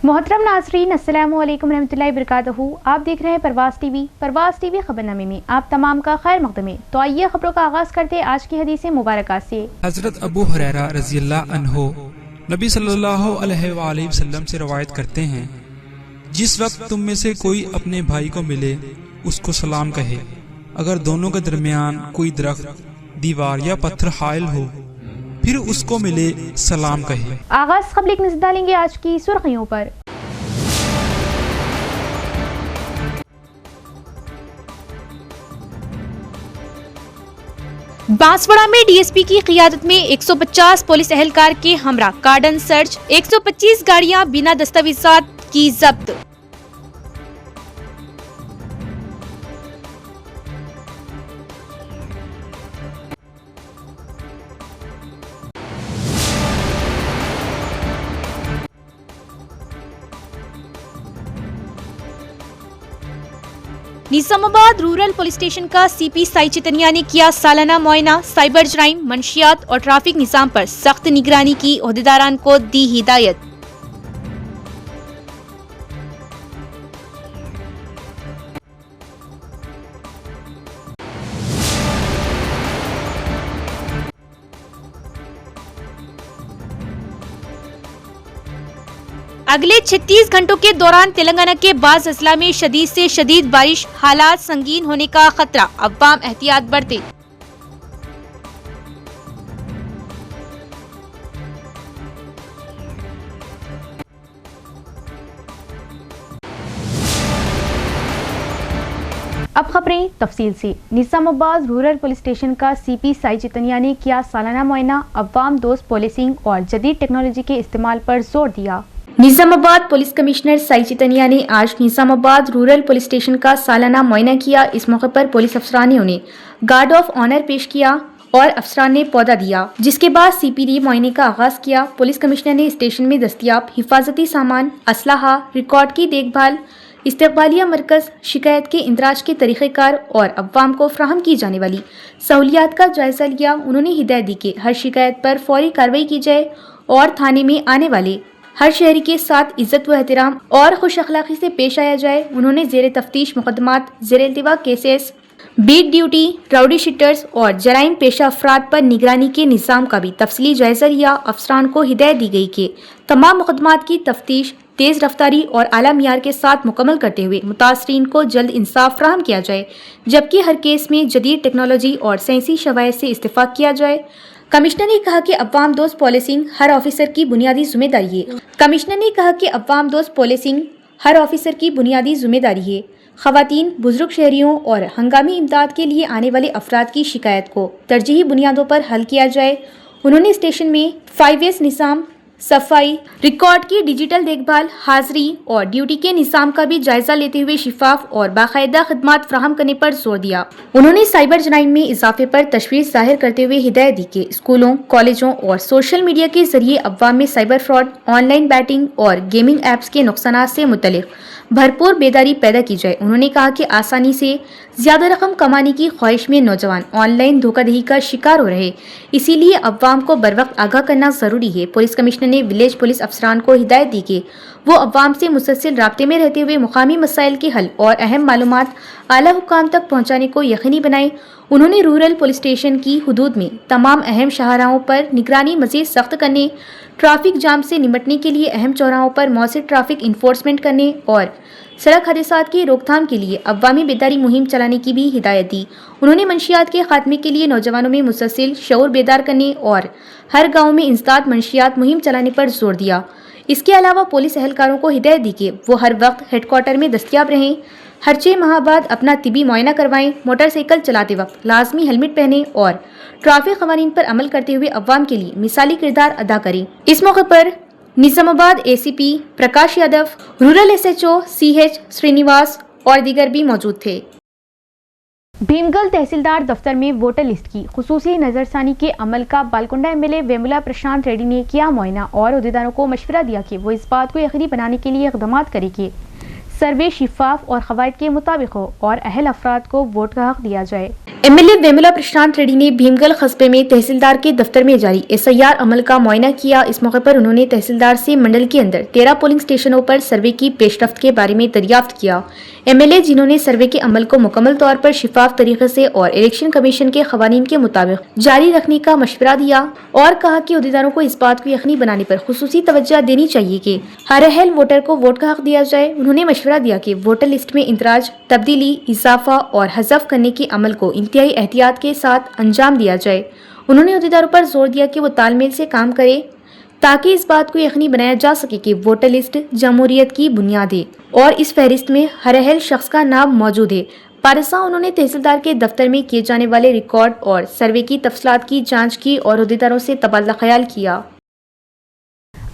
محترم ناظرین، السلام علیکم ورحمۃ اللہ وبرکاتہ۔ آپ دیکھ رہے ہیں پرواز ٹی وی خبرنامے میں آپ تمام کا خیر مقدم ہے۔ تو آئیے خبروں کا آغاز کرتے ہیں آج کی حدیث مبارکہ سے۔ حضرت ابو ہریرہ رضی اللہ عنہ نبی صلی اللہ علیہ وآلہ وسلم سے روایت کرتے ہیں، جس وقت تم میں سے کوئی اپنے بھائی کو ملے اس کو سلام کہے، اگر دونوں کے درمیان کوئی درخت، دیوار یا پتھر حائل ہو پھر اس کو ملے سلام کہے۔ آغاز قبل ایک نظر ڈالیں گے آج کی سرخیوں پر۔ بانسواڑہ میں ڈی ایس پی کی قیادت میں 150 پولیس اہلکار کے ہمراہ کارڈن سرچ، 125 گاڑیاں بنا دستاویزات کی ضبط۔ نظام آباد رورل پولیس اسٹیشن کا سی پی سائی چیتنیا نے کیا سالانہ معائنہ، سائبر جرائم، منشیات اور ٹریفک نظام پر سخت نگرانی کی، عہدیداران کو دی ہدایت۔ اگلے 36 گھنٹوں کے دوران تلنگانہ کے بعض اضلاع میں شدید سے شدید بارش، حالات سنگین ہونے کا خطرہ، عوام احتیاط برتیں۔ اب خبریں تفصیل سے۔ نظام آباد رورل پولیس اسٹیشن کا سی پی سائی چیتنیا نے کیا سالانہ معائنہ، عوام دوست پولیسنگ اور جدید ٹیکنالوجی کے استعمال پر زور دیا۔ نظام آباد پولیس کمشنر سائی چیتنیا نے آج نظام آباد رورل پولیس اسٹیشن کا سالانہ معائنہ کیا۔ اس موقع پر پولیس افسران نے انہیں گارڈ آف آنر پیش کیا اور افسران نے پودا دیا، جس کے بعد سی پی نے معائنے کا آغاز کیا۔ پولیس کمشنر نے اسٹیشن میں دستیاب حفاظتی سامان، اسلحہ، ریکارڈ کی دیکھ بھال، استقبالیہ مرکز، شکایت کے اندراج کے طریقہ کار اور عوام کو فراہم کی جانے والی سہولیات کا جائزہ لیا۔ انہوں نے ہدایت دی کہ ہر شکایت پر فوری کارروائی کی جائے اور تھانے میں آنے والے ہر شہری کے ساتھ عزت و احترام اور خوش اخلاقی سے پیش آیا جائے۔ انہوں نے زیر تفتیش مقدمات، زیر التوا cases, bat duty, rowdy shatters اور جرائم پیشہ افراد پر نگرانی کے نظام کا بھی تفصیلی جائزہ لیا۔ افسران کو ہدایت دی گئی کہ تمام مقدمات کی تفتیش تیز رفتاری اور اعلیٰ معیار کے ساتھ مکمل کرتے ہوئے متاثرین کو جلد انصاف فراہم کیا جائے، جبکہ ہر کیس میں جدید ٹیکنالوجی اور سائنسی شواہد سے استفادہ کیا جائے۔ کمشنر نے کہا کہ عوام دوست پولیسنگ ہر آفیسر کی بنیادی ذمہ داری ہے۔ کمشنر نے کہا کہ عوام دوست پولیسنگ ہر آفیسر کی بنیادی ذمہ داری ہے۔ خواتین، بزرگ شہریوں اور ہنگامی امداد کے لیے آنے والے افراد کی شکایت کو ترجیحی بنیادوں پر حل کیا جائے۔ انہوں نے اسٹیشن میں 5S نظام، صفائی، ریکارڈ کی ڈیجیٹل دیکھ بھال، حاضری اور ڈیوٹی کے نظام کا بھی جائزہ لیتے ہوئے شفاف اور باقاعدہ خدمات فراہم کرنے پر زور دیا۔ انہوں نے سائبر جرائم میں اضافے پر تشویش ظاہر کرتے ہوئے ہدایت دی کہ اسکولوں، کالجوں اور سوشل میڈیا کے ذریعے عوام میں cyber fraud, on line batting اور گیمنگ ایپس کے نقصانات سے متعلق بھرپور بیداری پیدا کی جائے۔ انہوں نے کہا کہ آسانی سے زیادہ رقم کمانے کی خواہش میں نوجوان آن لائن دھوکہ دہی کا شکار ہو رہے، اسی لیے عوام کو بروقت آگاہ کرنا ضروری ہے۔ پولیس کمشنر نے ولیج پولیس افسران کو ہدایت دی کہ وہ عوام سے مسلسل رابطے میں رہتے ہوئے مقامی مسائل کے حل اور اہم معلومات اعلیٰ حکام تک پہنچانے کو یقینی بنائیں۔ انہوں نے رورل پولیس اسٹیشن کی حدود میں تمام اہم شاہراہوں پر نگرانی مزید سخت کرنے، ٹریفک جام سے نمٹنے کے لیے اہم چوراہوں پر مؤثر ٹریفک انفورسمنٹ کرنے اور سڑک حادثات کی روک تھام کے لیے عوامی بیداری مہم چلانے کی بھی ہدایت دی۔ انہوں نے منشیات کے خاتمے کے لیے نوجوانوں میں مسلسل شعور بیدار کرنے اور ہر گاؤں میں انسداد منشیات مہم چلانے پر زور دیا۔ اس کے علاوہ پولیس اہلکاروں کو ہدایت دی کہ وہ ہر وقت ہیڈ کوارٹر میں دستیاب رہیں، ہر 6 ماہ بعد اپنا طبی معائنہ کروائیں، موٹر سائیکل چلاتے وقت لازمی ہیلمٹ پہنیں اور ٹریفک قوانین پر عمل کرتے ہوئے عوام کے لیے مثالی کردار ادا کریں۔ اس موقع پر Nizamabad A C P Prakash Yadav, rural S H O CH Srinivas اور دیگر بھی موجود تھے۔ بھیمگل تحصیلدار دفتر میں ووٹر لسٹ کی خصوصی نظرثانی کے عمل کا بالکنڈہ MLA ویملا پرشانت ریڈی نے کیا معائنہ اور عہدیداروں کو مشورہ دیا کہ وہ اس بات کو یقینی بنانے کے لیے اقدامات کریں کہ سروے شفاف اور قواعد کے مطابق ہو اور اہل افراد کو ووٹ کا حق دیا جائے۔ एमएलए वेमुला प्रशांत रेड्डी ने भीमगल कस्बे में तहसीलदार के दफ्तर में जारी एसआईआर अमल का मुआयना किया। इस मौके पर उन्होंने तहसीलदार से मंडल के अंदर 13 पोलिंग स्टेशनों पर सर्वे की पेशरफ्त के बारे में दरियाफ्त किया। एमएलए जिन्होंने सर्वे के अमल को मुकम्मल तौर पर शिफाफ तरीके से और इलेक्शन कमीशन के खवानीन के मुताबिक जारी रखने का मशवरा दिया और कहा कि अहदेदारों को इस बात को यकीनी बनाने पर खुसूसी तवज्जो देनी चाहिए कि हर अहल वोटर को वोट का हक दिया जाए। उन्होंने मशवरा दिया कि वोटर लिस्ट में इंदराज, तब्दीली, इजाफा और हज़फ करने के अमल को इंतहाई एहतियात के साथ अंजाम दिया जाए। उन्होंने अहदेदारों पर जोर दिया कि वो तालमेल से काम करें ताकि इस बात को यकीनी बनाया जा सके कि वोटर लिस्ट जमहूरियत की बुनियाद है और इस फहरिस्त में हर अहल शख्स का नाम मौजूद है। पारसा उन्होंने तहसीलदार के दफ्तर में किए जाने वाले रिकॉर्ड और सर्वे की तफसीलात की जांच की और अहदेदारों से तबादला ख्याल किया।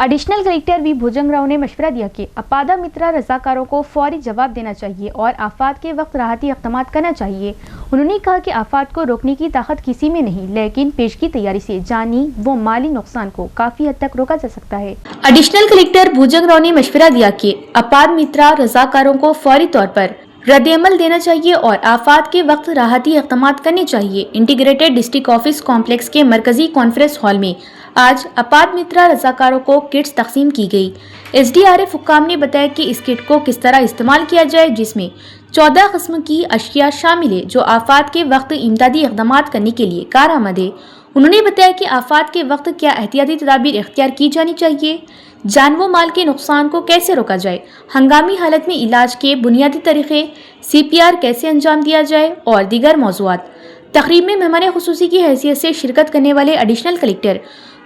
एडिशनल कलेक्टर वी भुजंग राव ने मशवरा दिया कि अपादा मित्रा रजाकारों को फौरी जवाब देना चाहिए और आफात के वक्त राहती इक़दाम करना चाहिए। उन्होंने कहा कि आफात को रोकने की ताकत किसी में नहीं, लेकिन पेश की तैयारी से जानी व माली नुकसान को काफी हद तक रोका जा सकता है। एडिशनल कलेक्टर भुजंग राव ने मशवरा दिया कि अपाद मित्रा रजाकारों को फौरी तौर पर रद्द-ए-अमल देना चाहिए और आफात के वक्त राहती इक़दाम करने चाहिए। इंटीग्रेटेड डिस्ट्रिक्ट ऑफिस कॉम्प्लेक्स के मरकजी कॉन्फ्रेंस हॉल में आज अपाद मित्रा रजाकारों को किट्स तकसीम की गई। एसडीआरएफ हुक्काम ने बताया कि इस किट को किस तरह इस्तेमाल किया जाए, जिसमें 14 किस्म की अशिया शामिल है जो आफात के वक्त इमदादी इक़दाम करने के लिए कारआमद है। उन्होंने बताया कि आफात के वक्त क्या एहतियाती तदाबीर इख्तियार की जानी चाहिए, जान व माल के नुकसान को कैसे रोका जाए, हंगामी हालत में इलाज के बुनियादी तरीके, CPR कैसे अंजाम दिया जाए और दीगर मौज़ूआत। तकरीब में मेहमान खुसूसी की हैसियत से शिरकत करने वाले एडिशनल कलेक्टर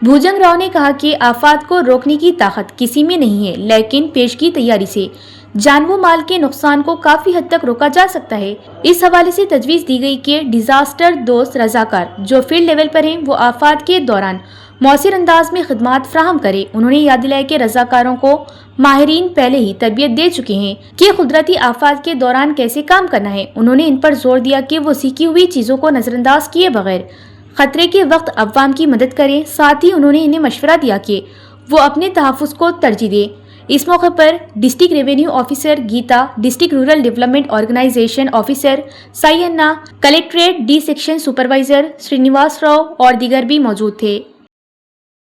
भुजंग राव ने कहा कि आफात को रोकने की ताकत किसी में नहीं है, लेकिन पेश की तैयारी से जान व माल के नुकसान को काफी हद तक रोका जा सकता है। इस हवाले से तजवीज़ दी गई कि डिजास्टर दोस्त रजाकार जो फील्ड लेवल पर हैं वो आफात के दौरान मौसर अंदाज में खिदमात फ्राहम करें। उन्होंने याद दिलाया कि रजाकारों को माहिरीन पहले ही तरबियत दे चुके हैं कि कुदरती आफात के दौरान कैसे काम करना है। उन्होंने इन पर जोर दिया कि वो सीखी हुई चीज़ों को नज़रअंदाज किए बगैर खतरे के वक्त अवाम की मदद करें। साथ ही उन्होंने इन्हें मशवरा दिया कि वो अपने तहफ़्फ़ुज़ को तरजीह दें। इस मौके पर district revenue officer Geeta, district rural development organisation officer Saiyanna, collectorate D section supervisor Srinivas Rao और दीगर भी मौजूद थे।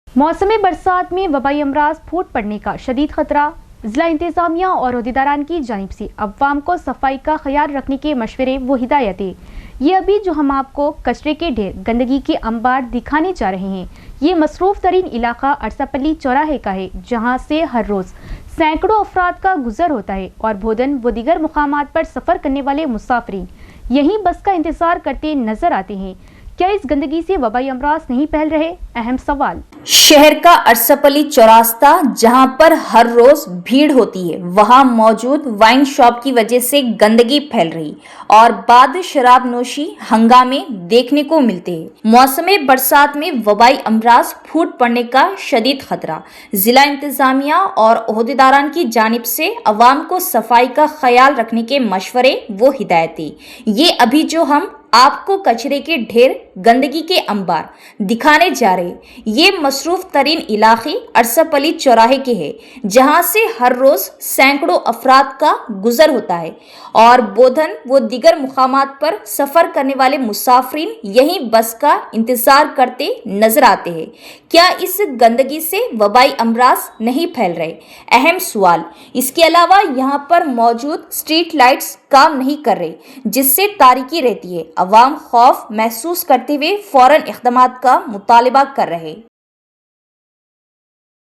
मौसम बरसात में वबाई अमराज फूट पड़ने का शदीद खतरा, जिला इंतजामिया और अहदेदारान की जानिब से अवाम को सफाई का ख्याल रखने के मशवरे व हिदायतें। ये अभी जो हम आपको कचरे के ढेर, गंदगी के अंबार दिखाने जा रहे हैं, ये मसरूफ तरीन इलाका अरसापल्ली चौराहे का है, जहाँ से हर रोज़ सैकड़ों अफराद का गुजर होता है और भोदन व दीगर मुकामात पर सफ़र करने वाले मुसाफिरीन यहीं बस का इंतज़ार करते नजर आते हैं। क्या इस गंदगी से वबाई अमराज नहीं फैल रहे? अहम सवाल। शहर का अरसापल्ली चौरास्ता जहां पर हर रोज भीड़ होती है, वहां मौजूद वाइन शॉप की वजह से गंदगी फैल रही और बाद शराब नोशी हंगामे देखने को मिलते हैं। मौसम बरसात में वबाई अमराज फूट पड़ने का शदीद खतरा। जिला इंतजामिया और ओहदेदारान की जानिब से अवाम को सफाई का ख्याल रखने के मशवरे वो हिदायतें। ये अभी जो हम आपको कचरे के ढेर, गंदगी के अंबार दिखाने जा रहे, ये मसरूफ तरीन इलाके अरसापल्ली चौराहे के हैं, जहां से हर रोज सैकड़ों अफराद का गुजर होता है और बोधन व दीगर मुकामात पर सफर करने वाले मुसाफिरीन यहीं बस का इंतजार करते नजर आते हैं। क्या इस गंदगी से वबाई अमराज नहीं फैल रहे? अहम सवाल। इसके अलावा यहाँ पर मौजूद स्ट्रीट लाइट्स काम नहीं कर रहे, जिससे तारीकी रहती है। अवाम खौफ महसूस करते हुए फौरन इक़दामात का मुतालबा कर रहे।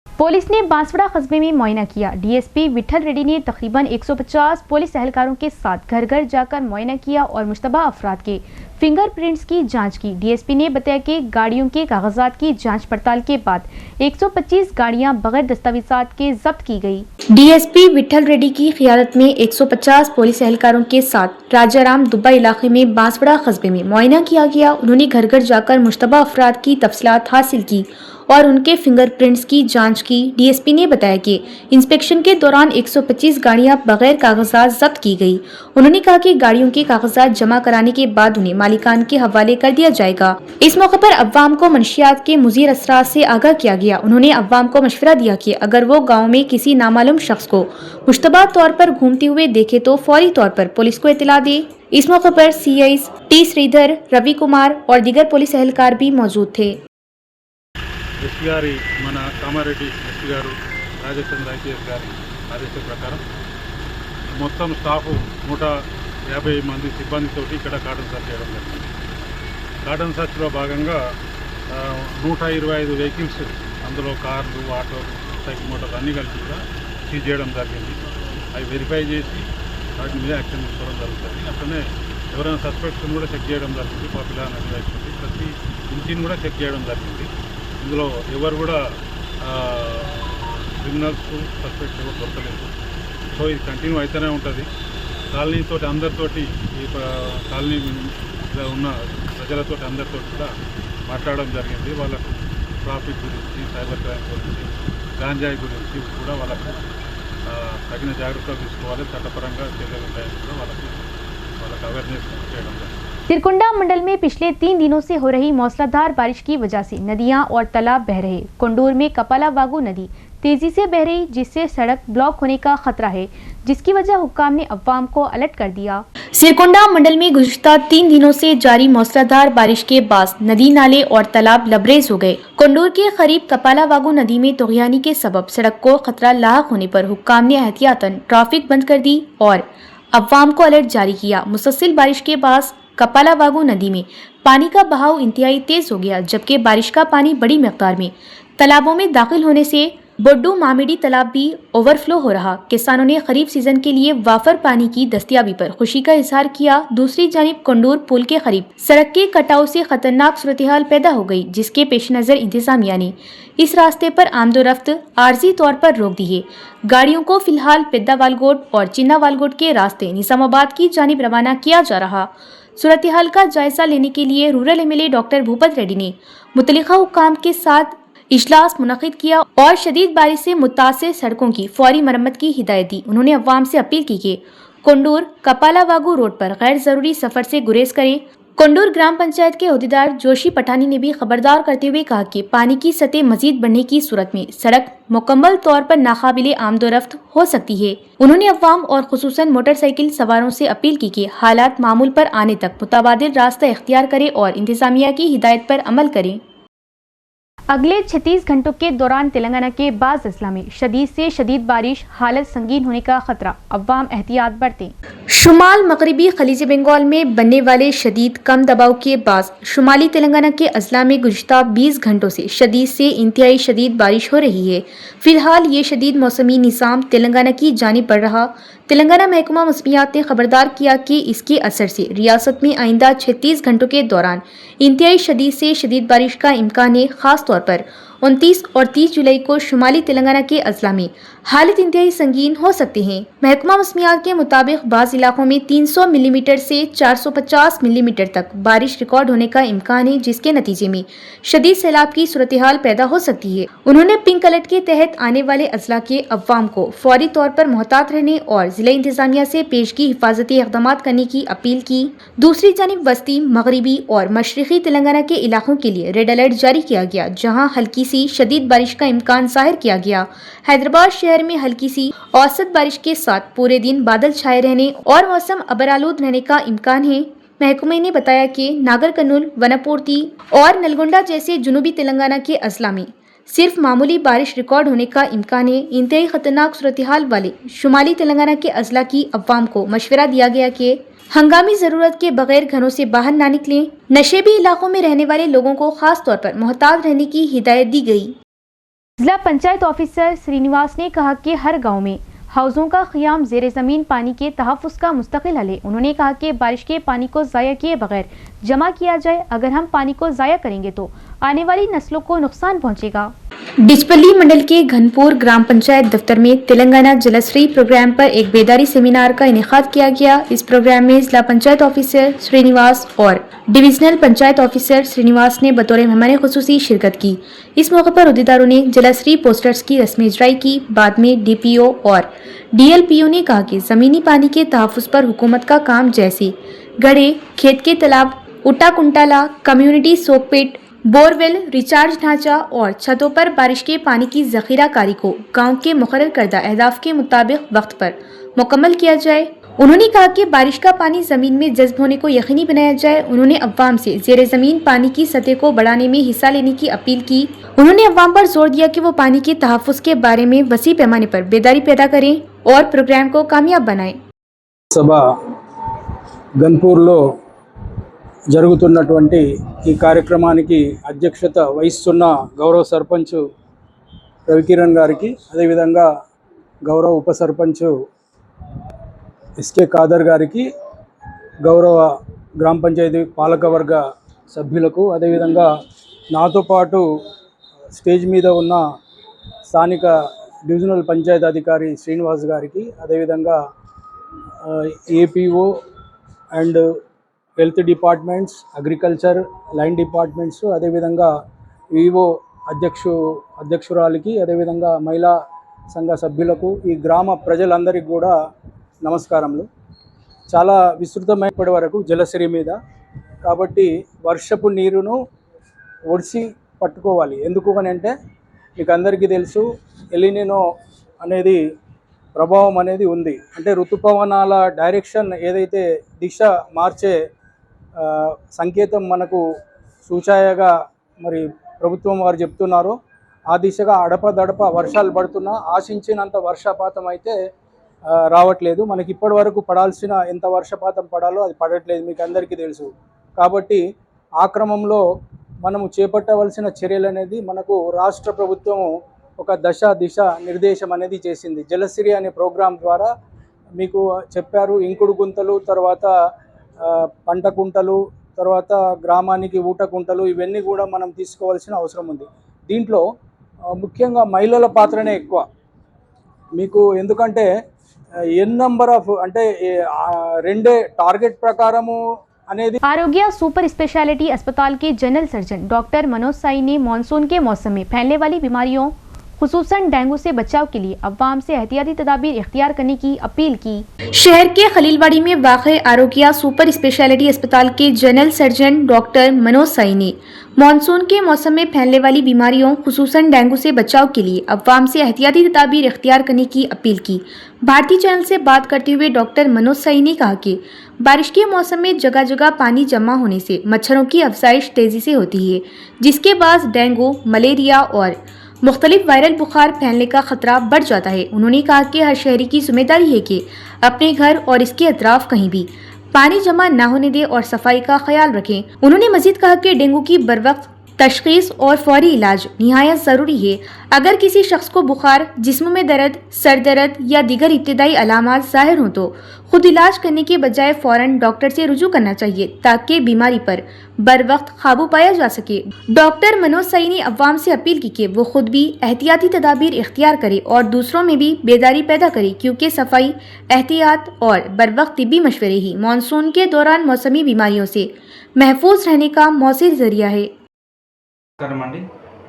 पुलिस ने बांसवाड़ा कस्बे में मुआयना किया। डीएसपी विठल रेड्डी ने तकरीबन 150 पुलिस एहलकारों के साथ घर घर जाकर मुआयना किया और मुश्तबा अफराद के फिंगरप्रिंट्स की जांच की। डीएसपी ने बताया कि गाड़ियों के कागजात की जांच पड़ताल के बाद 125 गाड़ियां बगैर दस्तावेजात के जब्त की गई। डीएसपी विठल रेड्डी की क़ियादत में 150 पुलिस एहलकारों के साथ राजाराम दुब्बा इलाके में बांसवाड़ा कस्बे में मुआयना किया गया। उन्होंने घर घर जाकर मुश्तबा अफराद की तफसीलात हासिल की और उनके फिंगरप्रिंट्स की जांच की। डीएसपी ने बताया कि इंस्पेक्शन के दौरान 125 गाड़ियां बगैर कागजात जब्त की गई। उन्होंने कहा कि गाड़ियों के कागजात जमा कराने के बाद उन्हें मालिकान के हवाले कर दिया जाएगा। इस मौके पर अवाम को मंशियात के मुज़ीर असरात से आगाह किया गया। उन्होंने अवाम को मशवरा दिया कि अगर वो गाँव में किसी नामालूम शख्स को मुश्तबा तौर पर घूमते हुए देखे तो फौरी तौर पर पुलिस को इत्तला दे। इस मौके पर सीआईज टी श्रीधर, रवि कुमार और दीगर पुलिस एहलकार भी मौजूद थे। ఎస్పీ గారి మన కామారెడ్డి ఎస్పీ గారు రాజచంద్ర ఐపీఎస్ గారి ఆదేశం ప్రకారం మొత్తం స్టాఫ్ 150 మంది సిబ్బందితోటి ఇక్కడ కార్డన్ సర్చ్ చేయడం జరిగింది. కార్డన్ సర్చ్లో భాగంగా 125 వెహికల్స్, అందులో కార్లు, ఆటోలు, సైకిల్ మోటార్లు అన్నీ కలిసి కూడా సీజ్ చేయడం జరిగింది. అవి వెరిఫై చేసి వాటి మీద యాక్షన్ తీసుకోవడం జరుగుతుంది. అట్లనే ఎవరైనా సస్పెక్ట్స్ని కూడా చెక్ చేయడం జరిగింది. పాపులర్ నది వైపు ప్రతి ఇంటిని కూడా చెక్ చేయడం జరిగింది. ఇందులో ఎవరు కూడా క్రిమినల్స్ సస్పెక్ట్స్ ఎవరు దొరకలేదు. సో ఇది కంటిన్యూ అయితేనే ఉంటుంది. కాలనీతో అందరితోటి ఈ కాలనీలో ఉన్న ప్రజలతో అందరితో కూడా మాట్లాడడం జరిగింది. వాళ్ళకు ట్రాఫిక్ గురించి, సైబర్ క్రైమ్ గురించి, గాంజాయి గురించి కూడా వాళ్ళకు తగిన జాగ్రత్తలు తీసుకోవాలి. చట్టపరంగా చర్యలు ఉంటాయని కూడా వాళ్ళకి అవేర్నెస్ చేయడం జరిగింది. तिरकुंडा मंडल में पिछले 3 दिनों से हो रही मूसलाधार बारिश की वजह से नदियां और तालाब बह रहे। कोंडूर में कपाला वागू नदी तेजी से बह रही, जिससे सड़क ब्लॉक होने का खतरा है, जिसकी वजह हुक्काम ने अवाम को अलर्ट कर दिया। सिरकुंडा मंडल में गुज़िश्ता 3 दिनों से जारी मूसलाधार बारिश के बाद नदी, नाले और तालाब लबरेज हो गए। कोंडूर के करीब कपाला वागू नदी में तूग़यानी के सबब सड़क को खतरा लाहक होने पर हुक्काम ने एहतियातन ट्रैफिक बंद कर दी और अवाम को अलर्ट जारी किया। मुसलसल बारिश के बाद कपाला वागू नदी में पानी का बहाव इंतहाई तेज हो गया, जबकि बारिश का पानी बड़ी मिकदार में तालाबों में दाखिल होने से बोड्डू मामिडी तालाब भी ओवरफ्लो हो रहा। किसानों ने खरीफ सीजन के लिए वाफर पानी की दस्तयाबी पर खुशी का इजहार किया। दूसरी जानिब कोंडूर पुल के करीब सड़क के कटाव से खतरनाक सूरत-ए-हाल पैदा हो गई, जिसके पेश नज़र इंतजामिया ने इस रास्ते पर आमदोरफ्त आर्जी तौर पर रोक दी है। गाड़ियों को फिलहाल पेद्दावालगोट और चिन्नावालगोट के रास्ते निजामाबाद की जानिब रवाना किया जा रहा। सूरत-ए-हाल का जायजा लेने के लिए rural MLA doctor Bhupat Reddy ने मुतल्लिका हुक्काम के साथ इजलास मुनक़िद किया और शदीद बारिश से मुतासिर सड़कों की फौरी मरम्मत की हिदायत दी। उन्होंने अवाम से अपील की कि कोंडूर कपाला वागू रोड पर गैर ज़रूरी सफ़र से गुरेज करें। कोंडूर ग्राम पंचायत के अहदेदार जोशी पठानी ने भी खबरदार करते हुए कहा कि पानी की सतह मजीद बढ़ने की सूरत में सड़क मुकम्मल तौर पर नाकाबिले आमदोरफ्त हो सकती है। उन्होंने अवाम और खुसूसन मोटरसाइकिल सवारों से अपील की कि हालात मामूल पर आने तक मुतबादिल रास्ता इख्तियार करें और इंतजामिया की हिदायत पर अमल करें। अगले 36 घंटों के दौरान तेलंगाना के बाज़ अजला में शदीद से शदीद बारिश, हालत संगीन होने का खतरा, अवाम एहतियात बरतें। शुमाल मगरबी खलीज बंगाल में बनने वाले शदीद कम दबाव के बाद शुमाली तेलंगाना के अजला में गुज़िश्ता 20 घंटों से शदीद से इंतहाई शदीद बारिश हो रही है। फिलहाल ये शदीद मौसमी निज़ाम तेलंगाना की जानिब बढ़ रहा। तेलंगाना महकमा मौसमियात ने खबरदार किया कि इसके असर से रियासत में आइंदा 36 घंटों के दौरान इंतहाई शदीद से शदीद बारिश का इम्कान है। खास तौर पर 29 और 30 जुलाई को शुमाली तेलंगाना के अजला में हालत इंतहाई संगीन हो सकते हैं। महकमा मौसमियात के मुताबिक बाज़ इलाकों में 300 मिलीमीटर से 450 मिलीमीटर तक बारिश रिकॉर्ड होने का इम्कान है, जिसके नतीजे में शदीद सैलाब की सूरत-ए-हाल पैदा हो सकती है। उन्होंने पिंक अलर्ट के तहत आने वाले अजला के अवाम को फौरी तौर पर मोहतात रहने और जिला इंतजामिया से पेशगी हिफाजती इक़दामात करने की अपील की। दूसरी जानिब वस्ती, मगरबी और मशरिकी तेलंगाना के इलाकों के लिए रेड अलर्ट जारी किया गया, जहाँ हल्की सी शदीद बारिश का इम्कान जाहिर किया गया। हैदराबाद शहर में हल्की सी औसत बारिश के साथ पूरे दिन बादल छाए रहने और मौसम अबरालूद रहने का इम्कान है। महकमे ने बताया कि नागर कर्नूल, वनपूर्ति और नलगोंडा जैसे जुनूबी तेलंगाना के अजला में सिर्फ मामूली बारिश रिकॉर्ड होने का इम्कान है। इंतहाई खतरनाक सूरत-ए-हाल वाले शुमाली तेलंगाना के अजला की अवाम को मशवरा दिया गया कि हंगामी जरूरत के बगैर घरों से बाहर ना निकलें। नशेबी इलाकों में रहने वाले लोगों को खास तौर पर मोहतात रहने की हिदायत दी गई। जिला पंचायत ऑफिसर श्रीनिवास ने कहा कि हर गांव में हाउसों का क़ियाम ज़ेरे ज़मीन पानी के तहफ़्फ़ुज़ का मुस्तकिल हल है। उन्होंने कहा कि बारिश के पानी को ज़ाया किए बगैर जमा किया जाए। अगर हम पानी को ज़ाया करेंगे तो आने वाली नस्लों को नुकसान पहुँचेगा। डिचपल्ली मंडल के घनपुर ग्राम पंचायत दफ्तर में तेलंगाना जलश्री प्रोग्राम पर एक बेदारी सेमिनार का इनेकाद किया गया। इस प्रोग्राम में जिला पंचायत ऑफिसर श्रीनिवास और डिविजनल पंचायत ऑफिसर श्रीनिवास ने बतौर मेहमान खुसूसी शिरकत की। इस मौके पर अहदेदारों ने जलश्री पोस्टर्स की रस्म इजराई की। बाद में डीपीओ और डीएलपीओ ने कहा कि जमीनी पानी के तहफ्फुज़ पर हुकूमत का काम जैसे गड्ढे, खेत के तालाब, उट्टा कुंटाला, कम्युनिटी सोकपेट, बोरवेल, रिचार्ज ढांचा और छतों पर बारिश के पानी की जखीरा कारी को गांव के मुकर्रर करदा अहदाफ के मुताबिक वक्त पर मुकम्मल किया जाए। उन्होंने कहा कि बारिश का पानी जमीन में जज्ब होने को यकीनी बनाया जाए। उन्होंने अवाम से जेर जमीन पानी की सतह को बढ़ाने में हिस्सा लेने की अपील की। उन्होंने अवाम पर जोर दिया कि वो पानी के तहफ्फुज़ के बारे में वसी पैमाने पर बेदारी पैदा करें और प्रोग्राम को कामयाब बनाएं। సభ గన్పూర్లో జరుగుతున్నటువంటి ఈ కార్యక్రమానికి అధ్యక్షత వహిస్తున్న గౌరవ సర్పంచ్ రవికిరణ్ గారికి, అదేవిధంగా గౌరవ ఉప సర్పంచ్ ఎస్కే ఖాదర్ గారికి, గౌరవ గ్రామ పంచాయతీ పాలకవర్గ సభ్యులకు, అదేవిధంగా నాతో పాటు స్టేజ్ మీద ఉన్న స్థానిక డివిజనల్ పంచాయతీ అధికారి శ్రీనివాస్ గారికి, అదేవిధంగా APO and health departments, agriculture, line departments, అదేవిధంగా ఈఓ అధ్యక్షురాలికి, అదేవిధంగా మహిళా సంఘ సభ్యులకు, ఈ గ్రామ ప్రజలందరికీ కూడా నమస్కారములు. చాలా విస్తృతమైన ఇప్పటి వరకు జలసిరి మీద కాబట్టి వర్షపు నీరును ఒడిసి పట్టుకోవాలి. ఎందుకు అని అంటే మీకు అందరికీ తెలుసు, ఎలినినో అనేది ప్రభావం అనేది ఉంది. అంటే ఋతుపవనాల డైరెక్షన్ ఏదైతే దిశ మార్చే సంకేతం మనకు సూచాయగా మరి ప్రభుత్వం వారు చెప్తున్నారో ఆ దిశగా అడపదడప వర్షాలు పడుతున్నా ఆశించినంత వర్షపాతం అయితే రావట్లేదు. మనకి ఇప్పటి వరకు పడాల్సిన ఎంత వర్షపాతం పడాలో అది పడట్లేదు, మీకు అందరికీ తెలుసు. కాబట్టి ఆ క్రమంలో మనము చేపట్టవలసిన చర్యలు అనేది మనకు రాష్ట్ర ప్రభుత్వము ఒక దిశ నిర్దేశం అనేది చేసింది. జలసిరి అనే ప్రోగ్రాం ద్వారా మీకు చెప్పారు, ఇంకుడు గుంతలు, తర్వాత పంట కుంటలు, తర్వాత గ్రామానికి ఊట కుంటలు, ఇవన్నీ కూడా మనం తీసుకోవాల్సిన అవసరం ఉంది. దీంట్లో ముఖ్యంగా మహిళల పాత్రనే ఎక్కువ మీకు. ఎందుకంటే ఎన్ నంబర్ ఆఫ్ అంటే రెండే టార్గెట్ ప్రకారము అనేది. आरोग्य सुपर स्पेशलिटी अस्पताल के general surgeon doctor Manoj Sai ने मानसून के मौसम में फैलने वाली बीमारियों खुसूसन डेंगू से बचाव के लिए अवाम से एहतियाती तदाबीर इख्तियार करने की अपील की। शहर के खलीलवाड़ी में वाक़े आरोग्य सुपर स्पेशलिटी अस्पताल के general surgeon doctor Manoj Sai ने मानसून के मौसम में फैलने वाली बीमारियों खुसूसन डेंगू से बचाव के लिए अवाम से एहतियाती तदाबीर इख्तियार करने की अपील की। भारतीय चैनल से बात करते हुए डॉक्टर मनोज साई ने कहा कि बारिश के मौसम में जगह जगह पानी जमा होने से मच्छरों की अफजाइश तेज़ी से होती है, जिसके बाद डेंगू, मलेरिया और मुख्तलिफ वायरल बुखार फैलने का खतरा बढ़ जाता है। उन्होंने कहा कि हर शहरी की जिम्मेदारी है कि अपने घर और इसके अतराफ कहीं भी पानी जमा न होने दे और सफाई का ख्याल रखें। उन्होंने मजीद कहा कि डेंगू की बरवक्त तशखीस और फौरी इलाज निहायत ज़रूरी है। अगर किसी शख्स को बुखार, जिस्म में दर्द, सर दर्द या दीगर इब्तदाई अलामात ज़ाहिर हों तो खुद इलाज करने के बजाय फ़ौरन डॉक्टर से रुजू करना चाहिए ताकि बीमारी पर बर वक्त काबू पाया जा सके। डॉक्टर मनोज साई ने अवाम से अपील की कि वो खुद भी एहतियाती तदाबीर इख्तियार करे और दूसरों में भी बेदारी पैदा करे, क्योंकि सफाई, एहतियात और बर वक्त तिब्बी मशवरे ही मानसून के दौरान मौसमी बीमारियों से महफूज रहने का मौसर जरिया है। నమస్కారమండి,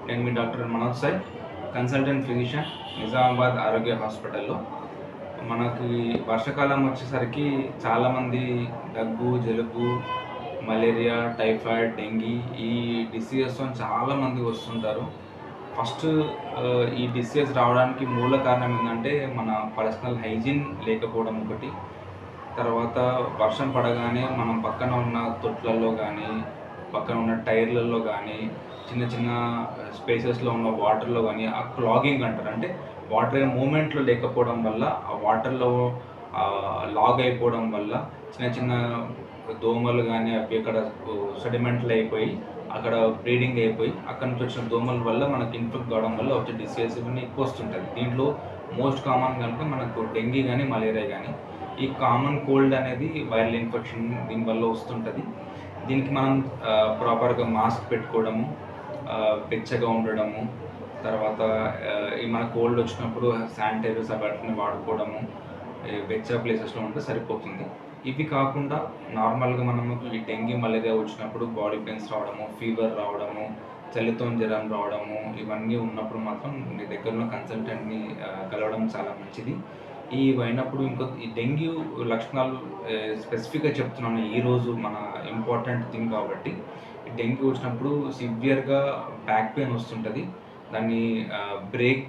నేను మీ doctor Manoj Sai, consultant physician, Nizamabad Arogya హాస్పిటల్లో. మనకి వర్షాకాలం వచ్చేసరికి చాలామంది దగ్గు, జలుబు, మలేరియా, టైఫాయిడ్, డెంగీ ఈ డిసీజెస్తో చాలామంది వస్తుంటారు. ఫస్ట్ ఈ డిసీజెస్ రావడానికి మూల కారణం ఏంటంటే మన పర్సనల్ హైజీన్ లేకపోవడం ఒకటి. తర్వాత వర్షం పడగానే మనం పక్కన ఉన్న తొట్లలో కానీ, పక్కన ఉన్న టైర్లలో కానీ, చిన్న చిన్న స్పేసెస్లో ఉన్న వాటర్లో కానీ ఆ క్లాగింగ్ అంటారు, అంటే వాటర్ మూమెంట్లో లేకపోవడం వల్ల ఆ వాటర్లో లాగ్ అయిపోవడం వల్ల చిన్న చిన్న దోమలు కానీ అవి అక్కడ సెడిమెంట్లు అయిపోయి అక్కడ బ్రీడింగ్ అయిపోయి అక్కడ నుంచి వచ్చిన దోమల వల్ల మనకి ఇన్ఫెక్ట్ కావడం వల్ల వచ్చే డిసీజెస్ ఇవన్నీ ఎక్కువ వస్తుంటుంది. దీంట్లో మోస్ట్ కామన్ కనుక మనకు డెంగీ కానీ మలేరియా కానీ. ఈ కామన్ కోల్డ్ అనేది వైరల్ ఇన్ఫెక్షన్ దీనివల్ల వస్తుంటుంది. దీనికి మనం ప్రాపర్గా మాస్క్ పెట్టుకోవడము, వెచ్చగా ఉండడము, తర్వాత ఈ మన కోల్డ్ వచ్చినప్పుడు శానిటైజర్స్ వాటిని వాడుకోవడము వెచ్చ ప్లేసెస్లో ఉంటే సరిపోతుంది. ఇవి కాకుండా నార్మల్గా మనము ఈ డెంగీ మలేరియా వచ్చినప్పుడు బాడీ పెయిన్స్ రావడము, ఫీవర్ రావడము, చలితో జ్వరం రావడము, ఇవన్నీ ఉన్నప్పుడు మాత్రం మీ దగ్గరలో కన్సల్టెంట్ని కలవడం చాలా మంచిది. ఇవి అయినప్పుడు ఈ డెంగ్యూ లక్షణాలు స్పెసిఫిక్గా చెప్తున్నాను ఈరోజు మన ఇంపార్టెంట్ థింగ్ కాబట్టి. డెంగ్యూ వచ్చినప్పుడు సివియర్గా బ్యాక్ పెయిన్ వస్తుంటుంది. దాన్ని బ్రేక్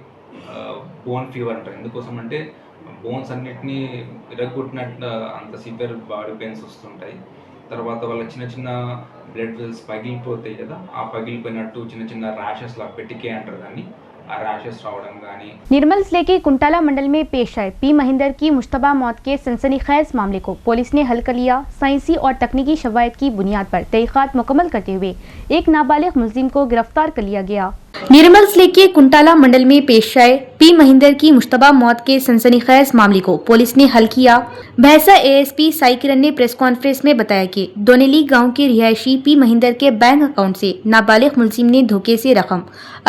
బోన్ ఫీవర్ అంటారు. ఎందుకోసం అంటే బోన్స్ అన్నిటినీ విరగొట్టినట్టు అంత సివియర్ బాడీ పెయిన్స్ వస్తుంటాయి. తర్వాత వాళ్ళ చిన్న చిన్న బ్లడ్ వెల్స్ పగిలిపోతాయి కదా, ఆ పగిలిపోయినట్టు చిన్న చిన్న ర్యాషెస్ లా పెటికే అంటారు దాన్ని, ఆ ర్యాషెస్ రావడం కానీ. निर्मल जिले के कुंटाला मंडल में पेश आए पी महेंद्र की मुश्तबा मौत के सनसनीखेज मामले को पुलिस ने हल कर लिया। साइंसी और तकनीकी शवायद की बुनियाद पर तहकीकात मुकम्मल करते हुए एक नाबालिग मुलजिम को गिरफ्तार कर लिया गया। निर्मल जिले के कुंटाला मंडल में पेश आए पी महेंद्र की मुश्तबा मौत के सनसनीखेज मामले को पुलिस ने हल किया। भैंसा एएसपी साई किरण ने प्रेस कॉन्फ्रेंस में बताया कि दोनेली गांव के रिहायशी पी महेंद्र के बैंक अकाउंट से नाबालिग मुलजिम ने धोखे से रकम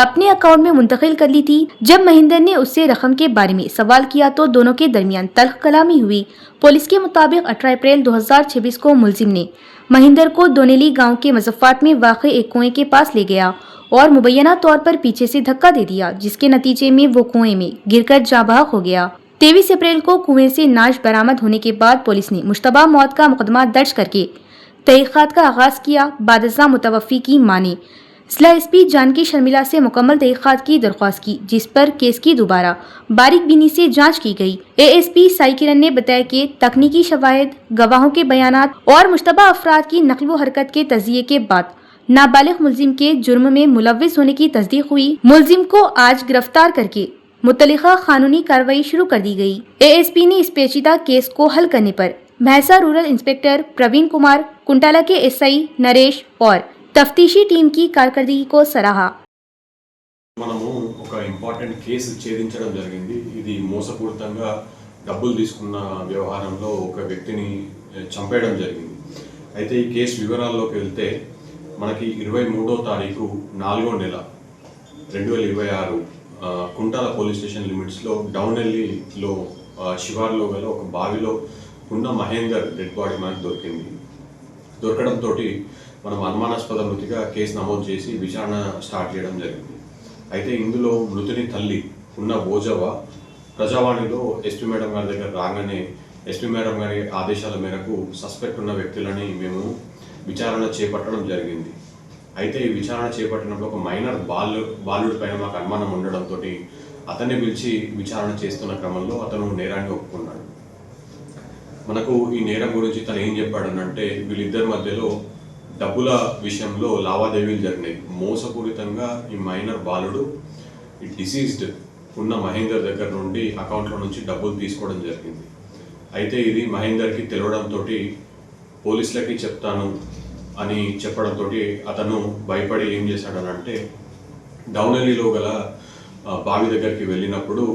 अपने अकाउंट में मुंतकिल कर ली थी। जब महेंद्र ने उससे रकम के बारे में सवाल किया तो दोनों के दरमियान तल्ख कलामी हुई। पुलिस के मुताबिक 18 अप्रैल 2026 को मुलजिम ने महेंद्र को दोनेली गांव के मज़फ़्फ़ात में वाक़े एक कुएं के पास ले गया और मुबैना तौर पर पीछे से धक्का दे दिया, जिसके नतीजे में वो कुएं में गिरकर जाँ बहक हो गया। 23 अप्रैल को कुएं से नाश बरामद होने के बाद पुलिस ने मुश्तबा मौत का मुकदमा दर्ज करके तहकीकात का आगाज किया। बादशाह मुतवफ़ी की मां ने जिला एसपी जानकी शर्मिला से मुकम्मल तहकीकात की दरख्वास्त की, जिस पर केस की दोबारा बारीक बीनी से जांच की गई। एएसपी साई किरण ने बताया कि तकनीकी शवाहिद, गवाहों के बयानात और मुश्तबा अफराद की नकल व हरकत के तज़किये के बाद नाबालिग मुलजिम के जुर्म में मुलव्विस होने की तस्दीक हुई। मुलजिम को आज गिरफ्तार करके मुतल्लिका कानूनी कार्रवाई शुरू कर दी गई। एएसपी ने इस पेचीदा केस को हल करने पर भैंसा रूरल इंस्पेक्टर प्रवीण कुमार, कुंटाला के एसआई नरेश और तफ्तीशी टीम की कारकर्दगी को सराहा। మనము ఒక ఇంపార్టెంట్ కేసు ఛేదించడం జరిగింది. ఇది మోసపూరితంగా డబ్బులు తీసుకున్న వ్యవహారంలో ఒక వ్యక్తిని చంపేయడం జరిగింది. అయితే ఈ కేసు వివరాల్లోకి వెళ్తే మనకి 23వ తారీఖు 4వ నెల 2026 కుంటాల పోలీస్ స్టేషన్ లిమిట్స్లో డౌనెల్లీలో శివార్లో గల ఒక బావిలో ఉన్న మహేందర్ డెడ్ బాడీ మనకు దొరకడంతో మనం అనుమానాస్పద మృతిగా కేసు నమోదు చేసి విచారణ స్టార్ట్ చేయడం జరిగింది. అయితే ఇందులో మృతుని తల్లి ఉన్న భోజవ ప్రజావాణిలో ఎస్పీ మేడం గారి దగ్గర రాగానే ఎస్పీ మేడం గారి ఆదేశాల మేరకు సస్పెక్ట్ ఉన్న వ్యక్తులని మేము విచారణ చేపట్టడం జరిగింది. అయితే ఈ విచారణ చేపట్టినప్పుడు ఒక మైనర్ బాలుడి పైన మాకు అనుమానం ఉండడంతో అతన్ని పిలిచి విచారణ చేస్తున్న క్రమంలో అతను నేరాన్ని ఒప్పుకున్నాడు. మనకు ఈ నేరం గురించి తను ఏం చెప్పాడనంటే వీళ్ళిద్దరి మధ్యలో డబ్బుల విషయంలో లావాదేవీలు జరిగినాయి. మోసపూరితంగా ఈ మైనర్ బాలుడు ఈ డిసీజ్డ్ ఉన్న మహేందర్ దగ్గర నుండి అకౌంట్లో నుంచి డబ్బులు తీసుకోవడం జరిగింది. అయితే ఇది మహేందర్కి తెలవడంతో పోలీసులకి చెప్తాను అని చెప్పడంతో అతను భయపడి ఏం చేశాడనంటే డౌనెల్లీలో గల బావి దగ్గరికి వెళ్ళినప్పుడు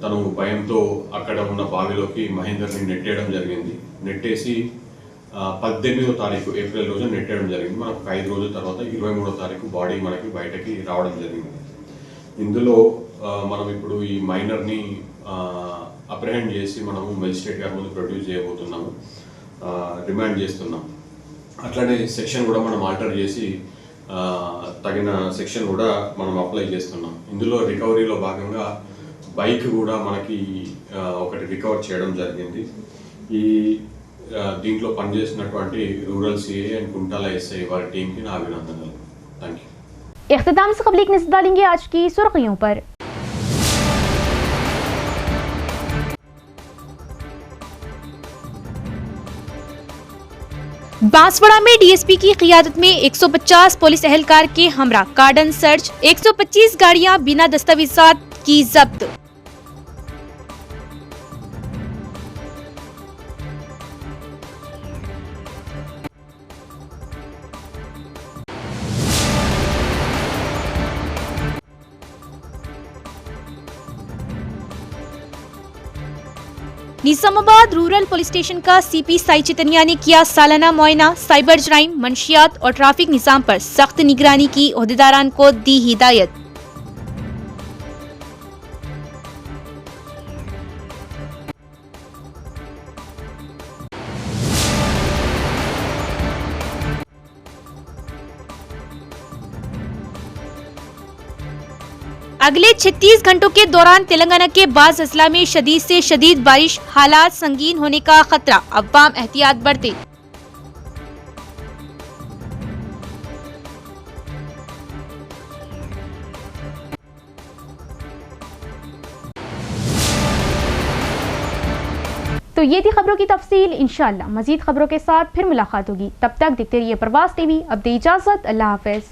తను భయంతో అక్కడ ఉన్న బావిలోకి మహేందర్ని నెట్టేయడం జరిగింది. నెట్టేసి 18వ తారీఖు ఏప్రిల్ రోజు నెట్టేయడం జరిగింది. మనకు 5 రోజుల తర్వాత 23వ తారీఖు బాడీ మనకి బయటకి రావడం జరిగింది. ఇందులో మనం ఇప్పుడు ఈ మైనర్ని అప్రహెండ్ చేసి మనము మెజిస్ట్రేట్ గారి ముందు ప్రొడ్యూస్ చేయబోతున్నాము, రిమాండ్ చేస్తున్నాం. అట్లనే సెక్షన్ కూడా మనం ఆల్టర్ చేసి తగిన సెక్షన్ కూడా మనం అప్లై చేస్తున్నాం. ఇందులో రికవరీలో భాగంగా బైక్ కూడా మనకి ఒకటి రికవర్ చేయడం జరిగింది. ఈ దీంట్లో పనిచేసినటువంటి rural CI and Kuntala SI వారి టీంకి నా అభినందనలు. Thank you. इख्तिताम से कबल एक नज़र डालेंगे आज की सुर्खियों पर। बांसवाड़ा में डीएसपी की क़ियादत में 150 पुलिस एहलकार के हमरा कार्डन सर्च, 125 गाड़ियां बिना दस्तावेजात की जब्त। निजामाबाद रूरल पुलिस स्टेशन का सीपी साई चितनिया ने किया सालाना मुआयना। साइबर जराइम, मंशियात और ट्रैफिक निज़ाम पर सख्त निगरानी की, ओहदेदारान को दी हिदायत। اگلے 36 گھنٹوں کے دوران تلنگانہ کے بعض اضلاع میں شدید سے شدید بارش، حالات سنگین ہونے کا خطرہ، عوام احتیاط برتیں۔ تو یہ تھی خبروں کی تفصیل۔ انشاءاللہ مزید خبروں کے ساتھ پھر ملاقات ہوگی، تب تک دیکھتے رہیے پرواز ٹی وی۔ اب دے اجازت، اللہ حافظ۔